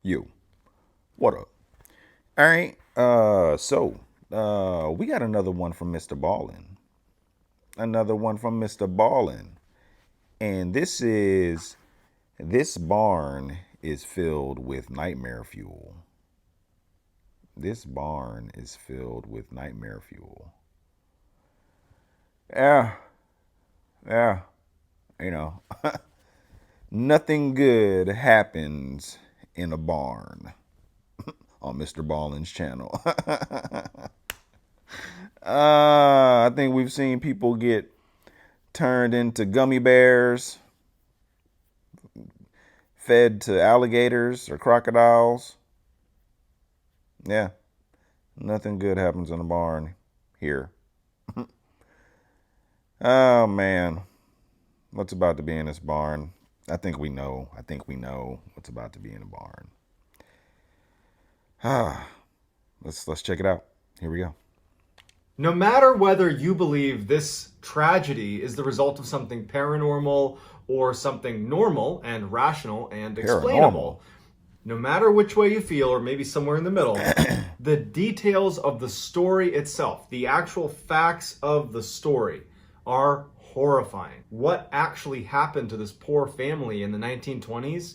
You. What up? All right. We got another one from MrBallen. Another one from MrBallen. And this barn is filled with nightmare fuel. This barn is filled with nightmare fuel. Yeah. Yeah. You know, nothing good happens in a barn on MrBallen's channel. I think we've seen people get turned into gummy bears, fed to alligators or crocodiles. Yeah, nothing good happens in a barn here. Oh, man. What's about to be in this barn? I think we know what's about to be in the barn. Let's check it out. Here we go. No matter whether you believe this tragedy is the result of something paranormal or something normal and rational and explainable, no matter which way you feel, or maybe somewhere in the middle, the details of the story itself, the actual facts of the story, are horrifying. What actually happened to this poor family in the 1920s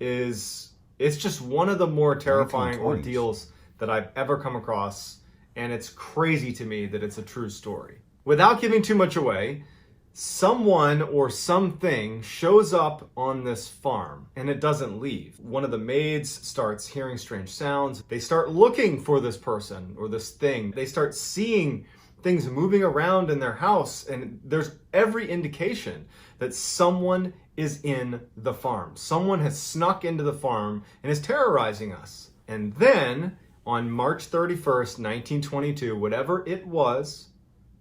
it's just one of the more terrifying 1920s. ordeals that I've ever come across. And it's crazy to me that it's a true story. Without giving too much away, someone or something shows up on this farm and it doesn't leave. One of the maids starts hearing strange sounds. They start looking for this person or this thing. They start seeing things moving around in their house, and there's every indication that someone is in the farm. Someone has snuck into the farm and is terrorizing us. And then on March 31st, 1922, whatever it was,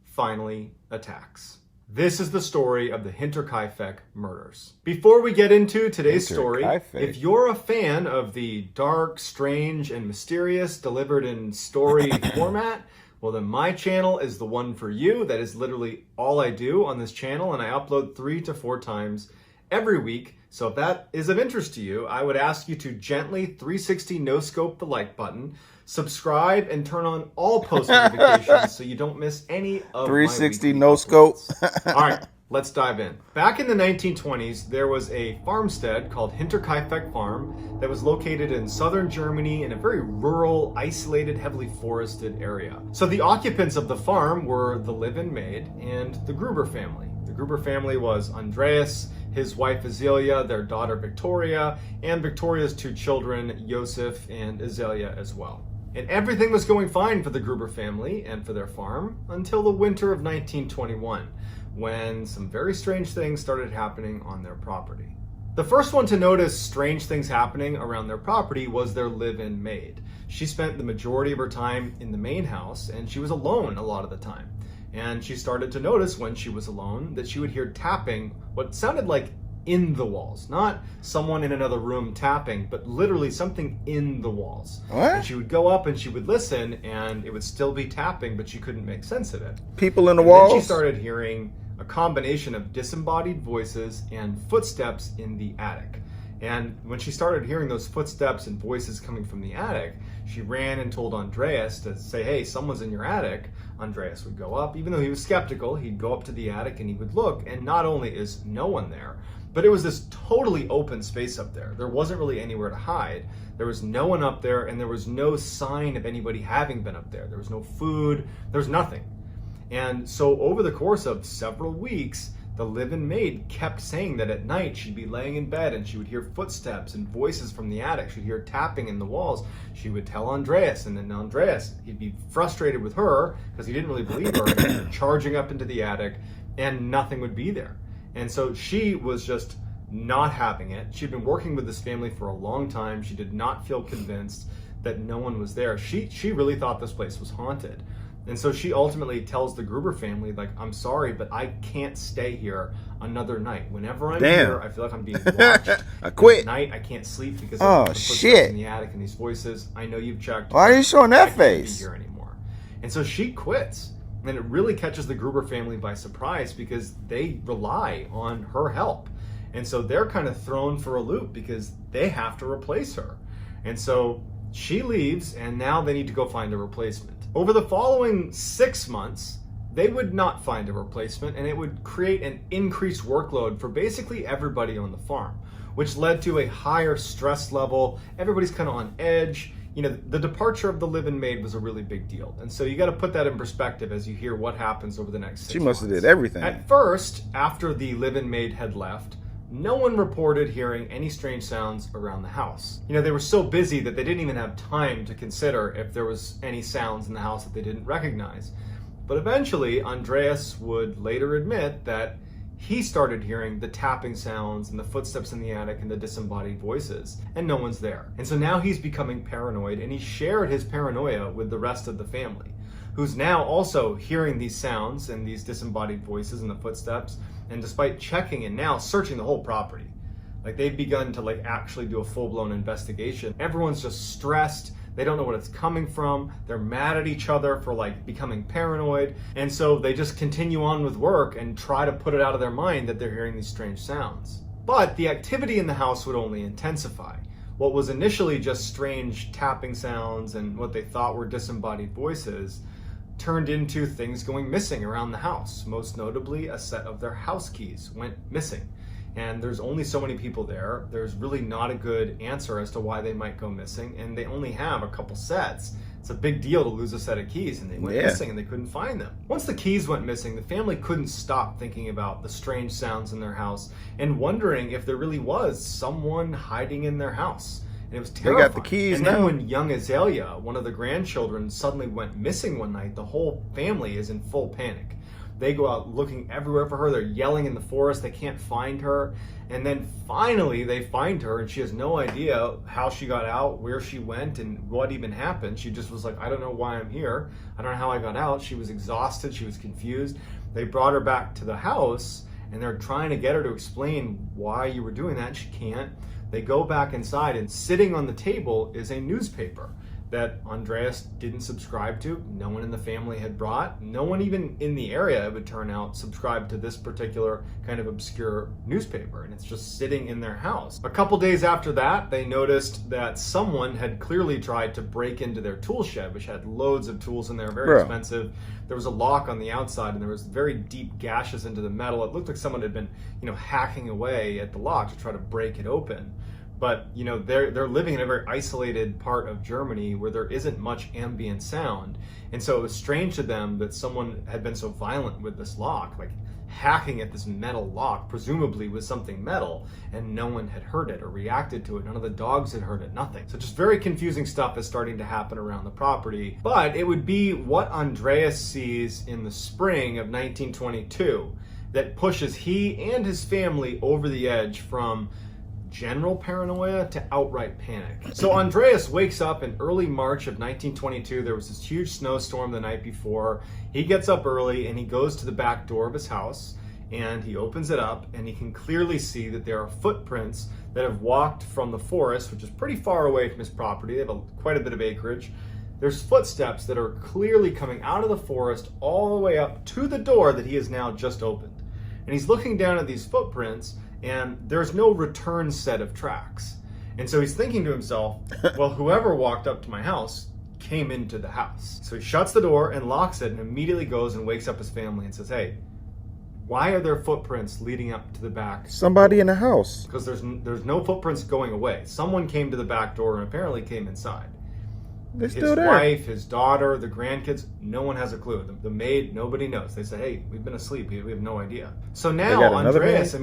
finally attacks. This is the story of the Hinterkaifeck murders. Before we get into today's story, if you're a fan of the dark, strange, and mysterious delivered in story format, well then my channel is the one for you. That is literally all I do on this channel, and I upload 3 to 4 times every week. So if that is of interest to you, I would ask you to gently 360 no-scope the like button, subscribe, and turn on all post notifications so you don't miss any of 360 no-scope. All right, let's dive in. Back in the 1920s, there was a farmstead called Hinterkaifeck Farm that was located in southern Germany in a very rural, isolated, heavily forested area. So the occupants of the farm were the live-in maid and the Gruber family. The Gruber family was Andreas, his wife Azalea, their daughter Victoria, and Victoria's 2 children, Joseph and Azalea as well. And everything was going fine for the Gruber family and for their farm until the winter of 1921, when some very strange things started happening on their property. The first one to notice strange things happening around their property was their live-in maid. She spent the majority of her time in the main house, and she was alone a lot of the time. And she started to notice when she was alone that she would hear tapping, what sounded like in the walls. Not someone in another room tapping, but literally something in the walls. What? And she would go up and she would listen, and it would still be tapping, but she couldn't make sense of it. People in the And walls? then she started hearing a combination of disembodied voices and footsteps in the attic. And when she started hearing those footsteps and voices coming from the attic, she ran and told Andreas to say, hey, someone's in your attic. Andreas would go up. Even though he was skeptical, he'd go up to the attic and he would look, and not only is no one there, but it was this totally open space up there. There wasn't really anywhere to hide. There was no one up there, and there was no sign of anybody having been up there. There was no food. There was nothing. And so over the course of several weeks, the live-in maid kept saying that at night she'd be laying in bed and she would hear footsteps and voices from the attic. She'd hear tapping in the walls. She would tell Andreas, and then Andreas, he'd be frustrated with her because he didn't really believe her, and charging up into the attic, and nothing would be there. And so she was just not having it. She'd been working with this family for a long time. She did not feel convinced that no one was there. She really thought this place was haunted. And so she ultimately tells the Gruber family, like, I'm sorry, but I can't stay here another night. Whenever I'm here, I feel like I'm being watched. I quit. At night, I can't sleep because of the footsteps in the attic and these voices. I know you've checked. Why are you showing that I face? can't be here anymore. And so she quits. And it really catches the Gruber family by surprise because they rely on her help. And so they're kind of thrown for a loop because they have to replace her. And so she leaves, and now they need to go find a replacement. Over the following 6 months, they would not find a replacement, and it would create an increased workload for basically everybody on the farm, which led to a higher stress level. Everybody's kind of on edge. You know, the departure of the live-in maid was a really big deal. And so you got to put that in perspective as you hear what happens over the next 6 months. She must have did everything. At first, after the live-in maid had left, no one reported hearing any strange sounds around the house. You know, they were so busy that they didn't even have time to consider if there was any sounds in the house that they didn't recognize. But eventually, Andreas would later admit that he started hearing the tapping sounds and the footsteps in the attic and the disembodied voices, and no one's there. And so now he's becoming paranoid, and he shared his paranoia with the rest of the family, who's now also hearing these sounds and these disembodied voices and the footsteps, and despite checking and now searching the whole property. Like, they've begun to actually do a full-blown investigation. Everyone's just stressed. They don't know what it's coming from. They're mad at each other for becoming paranoid. And so they just continue on with work and try to put it out of their mind that they're hearing these strange sounds. But the activity in the house would only intensify. What was initially just strange tapping sounds and what they thought were disembodied voices turned into things going missing around the house. Most notably, a set of their house keys went missing. And there's only so many people there. There's really not a good answer as to why they might go missing, and they only have a couple sets. It's a big deal to lose a set of keys, and they went missing and they couldn't find them. Once the keys went missing, the family couldn't stop thinking about the strange sounds in their house and wondering if there really was someone hiding in their house. And it was terrifying. They got the keys and now. then when young Azalea, one of the grandchildren, suddenly went missing one night, the whole family is in full panic. They go out looking everywhere for her. They're yelling in the forest. They can't find her. And then finally they find her, and she has no idea how she got out, where she went, and what even happened. She just was like, I don't know why I'm here. I don't know how I got out. She was exhausted. She was confused. They brought her back to the house, and they're trying to get her to explain why you were doing that, and she can't. They go back inside, and sitting on the table is a newspaper that Andreas didn't subscribe to. No one in the family had brought. No one even in the area, it would turn out, subscribed to this particular kind of obscure newspaper, and it's just sitting in their house. A couple days after that, they noticed that someone had clearly tried to break into their tool shed, which had loads of tools in there, very expensive. There was a lock on the outside, and there was very deep gashes into the metal. It looked like someone had been, hacking away at the lock to try to break it open. But they're living in a very isolated part of Germany where there isn't much ambient sound, and so it was strange to them that someone had been so violent with this lock, hacking at this metal lock, presumably with something metal, and no one had heard it or reacted to it. None of the dogs had heard it, nothing. So just very confusing stuff is starting to happen around the property. But it would be what Andreas sees in the spring of 1922 that pushes he and his family over the edge from general paranoia to outright panic. So Andreas wakes up in early March of 1922. There was this huge snowstorm the night before. He gets up early and he goes to the back door of his house and he opens it up, and he can clearly see that there are footprints that have walked from the forest, which is pretty far away from his property. They have quite a bit of acreage. There's footsteps that are clearly coming out of the forest all the way up to the door that he has now just opened. And he's looking down at these footprints, and there's no return set of tracks. And so he's thinking to himself, well, whoever walked up to my house came into the house. So he shuts the door and locks it, and immediately goes and wakes up his family and says, hey, why are there footprints leading up to the back? Somebody in the house. Because there's no footprints going away. Someone came to the back door and apparently came inside. They're His still there. wife, his daughter, the grandkids, no one has a clue. The maid, nobody knows. They say, hey, we've been asleep. We have no idea. So now Andreas,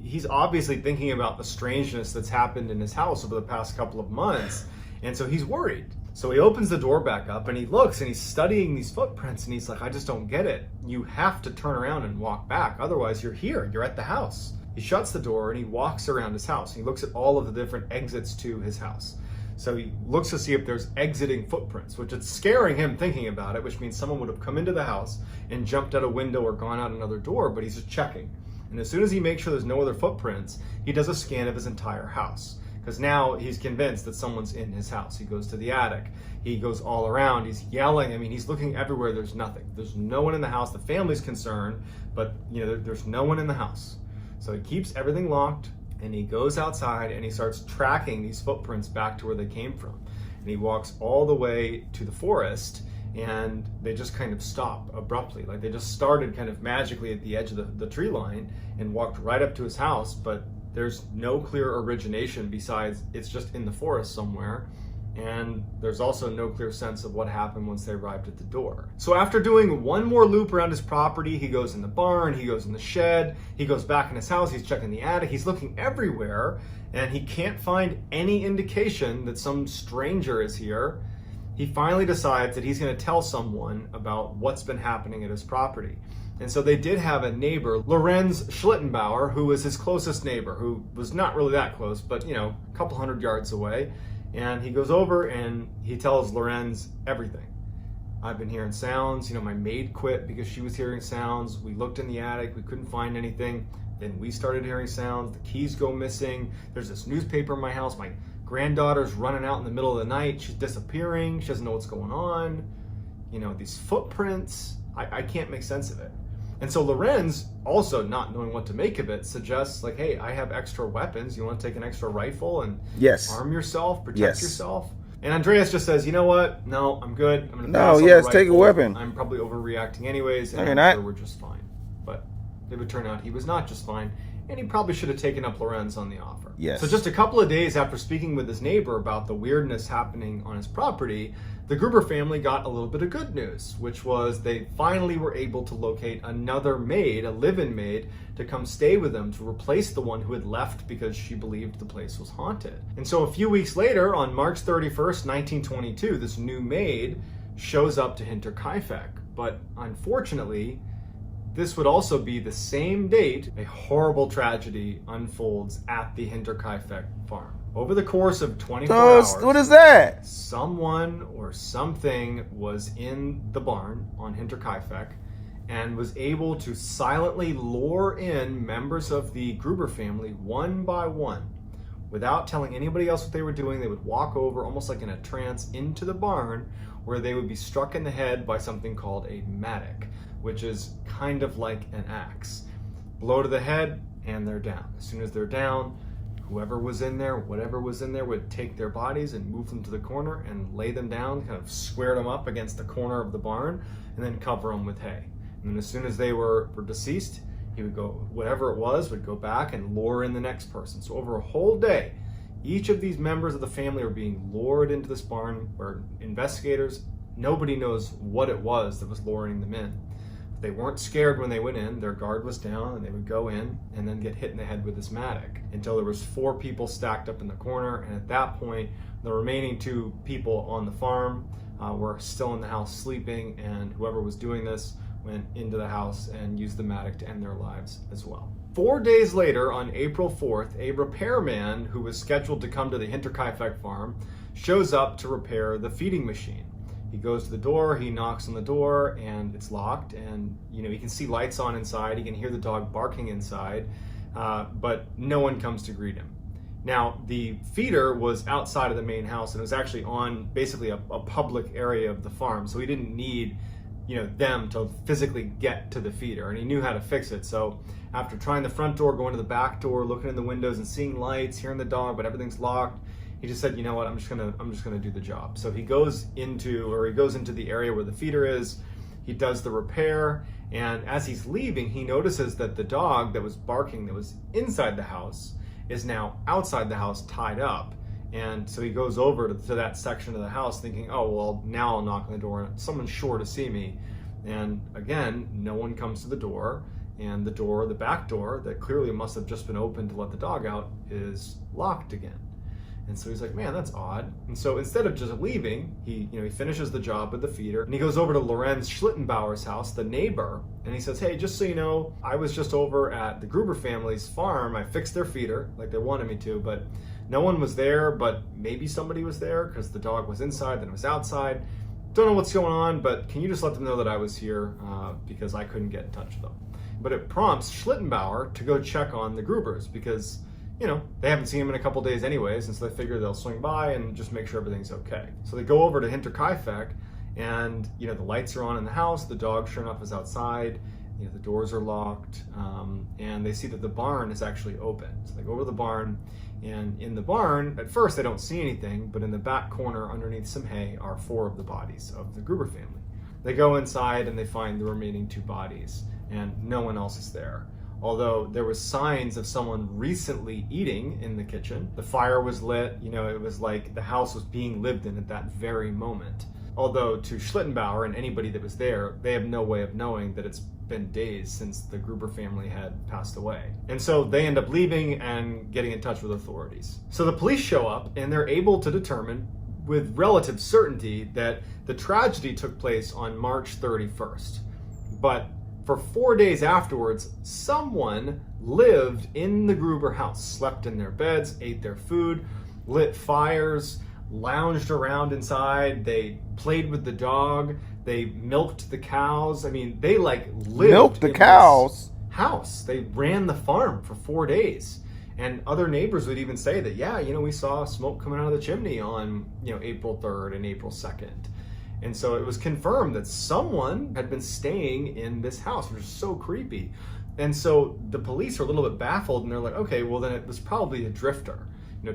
he's obviously thinking about the strangeness that's happened in his house over the past couple of months. And so he's worried. So he opens the door back up and he looks and he's studying these footprints, and he's like, I just don't get it. You have to turn around and walk back. Otherwise, you're here. You're at the house. He shuts the door and he walks around his house. He looks at all of the different exits to his house. So he looks to see if there's exiting footprints, which is scaring him thinking about it, which means someone would have come into the house and jumped out a window or gone out another door, but he's just checking. And as soon as he makes sure there's no other footprints, he does a scan of his entire house. Because now he's convinced that someone's in his house. He goes to the attic. He goes all around. He's yelling. He's looking everywhere. There's nothing. There's no one in the house. The family's concerned, but there's no one in the house. So he keeps everything locked, And he goes outside and he starts tracking these footprints back to where they came from. And he walks all the way to the forest, and they just kind of stop abruptly. Like they just started kind of magically at the edge of the tree line and walked right up to his house, but there's no clear origination besides it's just in the forest somewhere. And there's also no clear sense of what happened once they arrived at the door. So after doing one more loop around his property, he goes in the barn, he goes in the shed, he goes back in his house, he's checking the attic, he's looking everywhere, and he can't find any indication that some stranger is here. He finally decides that he's going to tell someone about what's been happening at his property. And so they did have a neighbor, Lorenz Schlittenbauer, who was his closest neighbor, who was not really that close, but a couple hundred yards away. And he goes over and he tells Lorenz everything. I've been hearing sounds. My maid quit because she was hearing sounds. We looked in the attic. We couldn't find anything. Then we started hearing sounds. The keys go missing. There's this newspaper in my house. My granddaughter's running out in the middle of the night. She's disappearing. She doesn't know what's going on. These footprints. I can't make sense of it. And so Lorenz, also not knowing what to make of it, suggests like, hey, I have extra weapons. You want to take an extra rifle and arm yourself, protect yourself? And Andreas just says, you know what? No, I'm good. I'm going to pass on the take a weapon. I'm probably overreacting anyways, and I'm sure we're just fine. But it would turn out he was not just fine, and he probably should have taken up Lorenz on the offer. Yes. So just a couple of days after speaking with his neighbor about the weirdness happening on his property, the Gruber family got a little bit of good news, which was they finally were able to locate another maid, a live-in maid, to come stay with them to replace the one who had left because she believed the place was haunted. And so a few weeks later, on March 31st, 1922, this new maid shows up to Hinterkaifeck. But unfortunately, this would also be the same date a horrible tragedy unfolds at the Hinterkaifeck farm. Over the course of 24 hours, what is that? Someone or something was in the barn on Hinterkaifeck and was able to silently lure in members of the Gruber family one by one. Without telling anybody else what they were doing, they would walk over almost like in a trance into the barn where they would be struck in the head by something called a mattock, which is kind of like an axe. Blow to the head and they're down. As soon as they're down, whoever was in there, whatever was in there, would take their bodies and move them to the corner and lay them down, kind of square them up against the corner of the barn, and then cover them with hay. And then as soon as they were deceased, he would go, whatever it was, would go back and lure in the next person. So over a whole day, each of these members of the family were being lured into this barn where investigators, nobody knows what it was that was luring them in. They weren't scared when they went in. Their guard was down, and they would go in and then get hit in the head with this mattock until there was 4 people stacked up in the corner. And at that point, the remaining 2 people on the farm were still in the house sleeping, and whoever was doing this went into the house and used the mattock to end their lives as well. 4 days later, on April 4th, a repairman who was scheduled to come to the Hinterkaifeck farm shows up to repair the feeding machine. He goes to the door, he knocks on the door, and it's locked, and he can see lights on inside, he can hear the dog barking inside, but no one comes to greet him. Now, the feeder was outside of the main house, and it was actually on basically a public area of the farm, so he didn't need them to physically get to the feeder, and he knew how to fix it. So after trying the front door, going to the back door, looking in the windows and seeing lights, hearing the dog, but everything's locked, he just said, you know what, I'm just gonna do the job. So he goes into the area where the feeder is, he does the repair, and as he's leaving, he notices that the dog that was barking, that was inside the house, is now outside the house tied up. And so he goes over to that section of the house thinking, oh, well, now I'll knock on the door, and someone's sure to see me. And again, no one comes to the door, and the back door, that clearly must have just been opened to let the dog out, is locked again. And so he's like, man, that's odd. And so instead of just leaving, he finishes the job with the feeder, and he goes over to Lorenz Schlittenbauer's house, the neighbor, and he says, hey, just so you know, I was just over at the Gruber family's farm. I fixed their feeder like they wanted me to, but no one was there, but maybe somebody was there because the dog was inside, then it was outside. Don't know what's going on, but can you just let them know that I was here because I couldn't get in touch with them. But it prompts Schlittenbauer to go check on the Grubers because they haven't seen him in a couple days anyways, and so they figure they'll swing by and just make sure everything's okay. So they go over to Hinterkaifeck, and the lights are on in the house, the dog sure enough is outside, the doors are locked, and they see that the barn is actually open. So they go over to the barn, and in the barn, at first they don't see anything, but in the back corner underneath some hay are 4 of the bodies of the Gruber family. They go inside and they find the remaining 2 bodies, and no one else is there. Although there was signs of someone recently eating in the kitchen. The fire was lit, it was like the house was being lived in at that very moment. Although to Schlittenbauer and anybody that was there, they have no way of knowing that it's been days since the Gruber family had passed away. And so they end up leaving and getting in touch with authorities. So the police show up and they're able to determine with relative certainty that the tragedy took place on March 31st. But for 4 days afterwards, someone lived in the Gruber house, slept in their beds, ate their food, lit fires, lounged around inside. They played with the dog. They milked the cows. I mean, they lived Milked the in cows. this house. They ran the farm for 4 days. And other neighbors would even say that, we saw smoke coming out of the chimney on, April 3rd and April 2nd. And so it was confirmed that someone had been staying in this house, which is so creepy. And so the police are a little bit baffled, and they're like, okay, well then it was probably a drifter.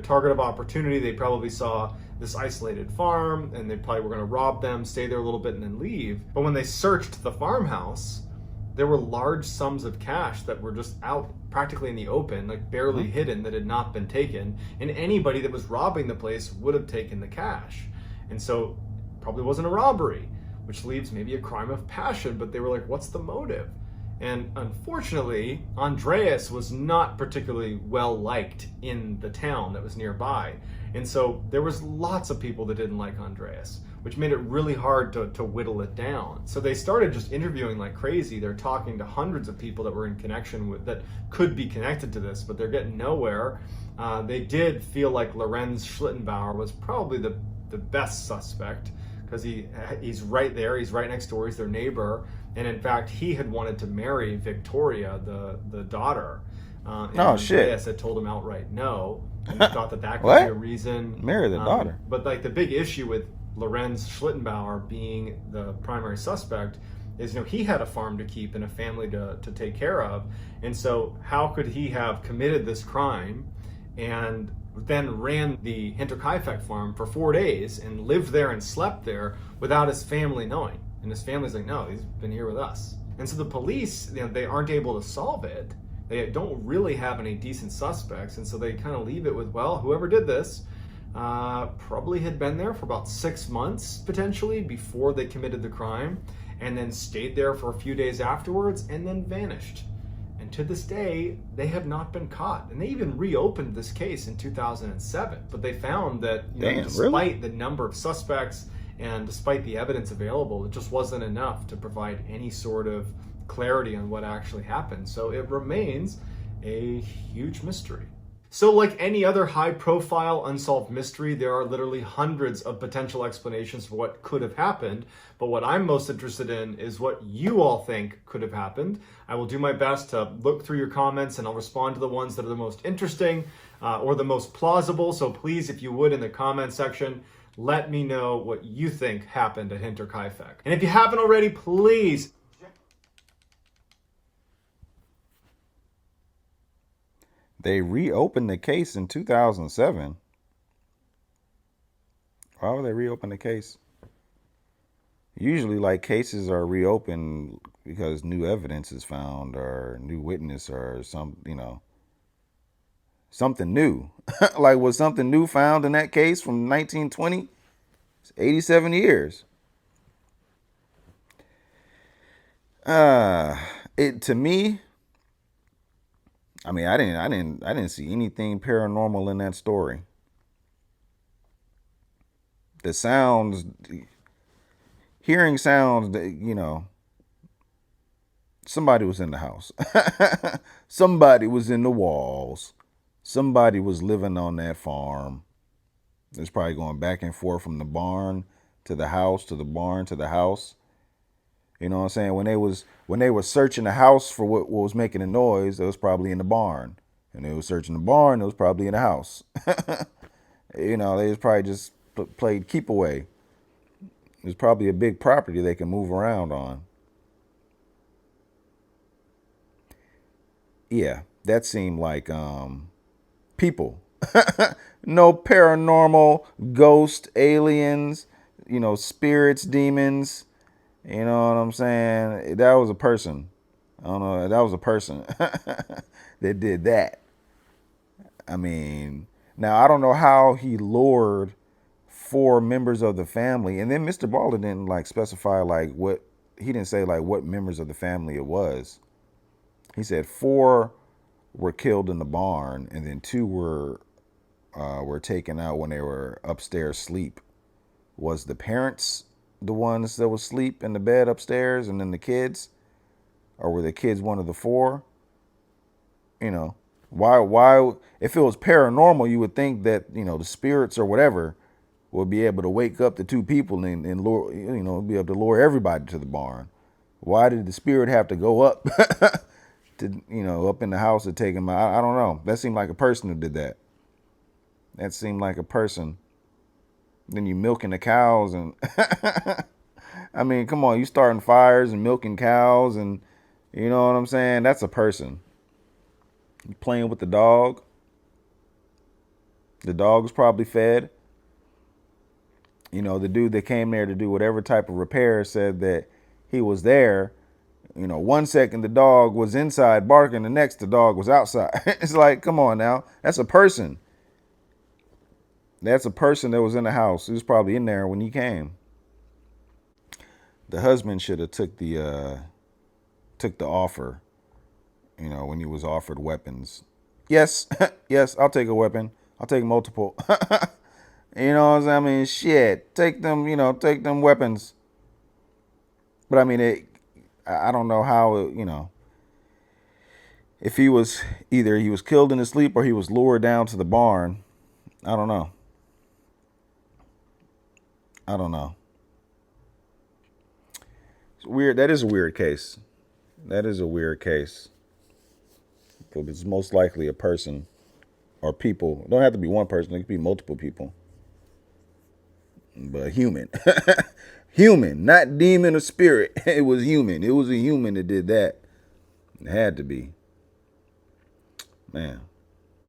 Target of opportunity. They probably saw this isolated farm, and they probably were going to rob them, stay there a little bit, and then leave. But when they searched the farmhouse, there were large sums of cash that were just out practically in the open, like barely hidden, that had not been taken. And anybody that was robbing the place would have taken the cash. And so probably wasn't a robbery, which leaves maybe a crime of passion, but they were like, what's the motive? And unfortunately, Andreas was not particularly well liked in the town that was nearby. And so there was lots of people that didn't like Andreas, which made it really hard to whittle it down. So they started just interviewing like crazy. They're talking to hundreds of people that were in connection with, that could be connected to this, but they're getting nowhere. They did feel like Lorenz Schlittenbauer was probably the best suspect, because he's right there, he's right next door, he's their neighbor. And in fact, he had wanted to marry Victoria, the daughter. Shit. Andreas had told him outright no. And he thought that could be a reason. Marry the daughter. But like the big issue with Lorenz Schlittenbauer being the primary suspect is, he had a farm to keep and a family to take care of. And so how could he have committed this crime and then ran the Hinterkaifeck farm for 4 days and lived there and slept there without his family knowing? And his family's like, no, he's been here with us. And so the police, they aren't able to solve it. They don't really have any decent suspects. And so they kind of leave it with, well, whoever did this probably had been there for about 6 months, potentially, before they committed the crime, and then stayed there for a few days afterwards and then vanished. And to this day, they have not been caught. And they even reopened this case in 2007. But they found that, despite the number of suspects and despite the evidence available, it just wasn't enough to provide any sort of clarity on what actually happened. So it remains a huge mystery. So like any other high-profile unsolved mystery, there are literally hundreds of potential explanations for what could have happened. But what I'm most interested in is what you all think could have happened. I will do my best to look through your comments, and I'll respond to the ones that are the most interesting or the most plausible. So please, if you would, in the comment section, let me know what you think happened at Hinterkaifeck. And if you haven't already, please... They reopened the case in 2007. Why would they reopen the case? Usually, like, cases are reopened because new evidence is found or new witness or something new. Like, was something new found in that case from 1920? It's 87 years. To me, I mean, I didn't see anything paranormal in that story. The sounds, hearing sounds, somebody was in the house. Somebody was in the walls. Somebody was living on that farm. It was probably going back and forth from the barn to the house, to the barn, to the house. You know what I'm saying? When they were searching the house for what was making a noise, it was probably in the barn. And they were searching the barn, it was probably in the house. They was probably just played keep away. It was probably a big property they can move around on. Yeah, that seemed like people. No paranormal, ghost, aliens, spirits, demons. You know what I'm saying? That was a person. I don't know. That was a person that did that. I mean, now I don't know how he lured four members of the family, and then MrBallen didn't like specify like what he didn't say like what members of the family it was. He said four were killed in the barn, and then two were taken out when they were upstairs asleep. Was the parents the ones that was asleep in the bed upstairs, and then the kids, or were the kids one of the four? You know, why if it was paranormal, you would think that the spirits or whatever would be able to wake up the two people and lure, be able to lure everybody to the barn. Why did the spirit have to go up to up in the house to take him out? I don't know. That seemed like a person who did that. That seemed like a person. Then you milking the cows and I mean, come on, you starting fires and milking cows and you know what I'm saying? That's a person. You playing with the dog. The dog was probably fed. The dude that came there to do whatever type of repair said that he was there. 1 second the dog was inside barking, the next the dog was outside. It's like, come on now. That's a person. That's a person that was in the house. He was probably in there when he came. The husband should have took the offer, when he was offered weapons. Yes, yes, I'll take a weapon. I'll take multiple. You know what I'm saying? I mean, shit. Take them, take them weapons. But I mean, I don't know how, if he was either he was killed in his sleep or he was lured down to the barn. I don't know. I don't know. It's weird. That is a weird case. That is a weird case. But it's most likely a person or people. It don't have to be one person. It could be multiple people. But human. Human, not demon or spirit. It was human. It was a human that did that. It had to be. Man.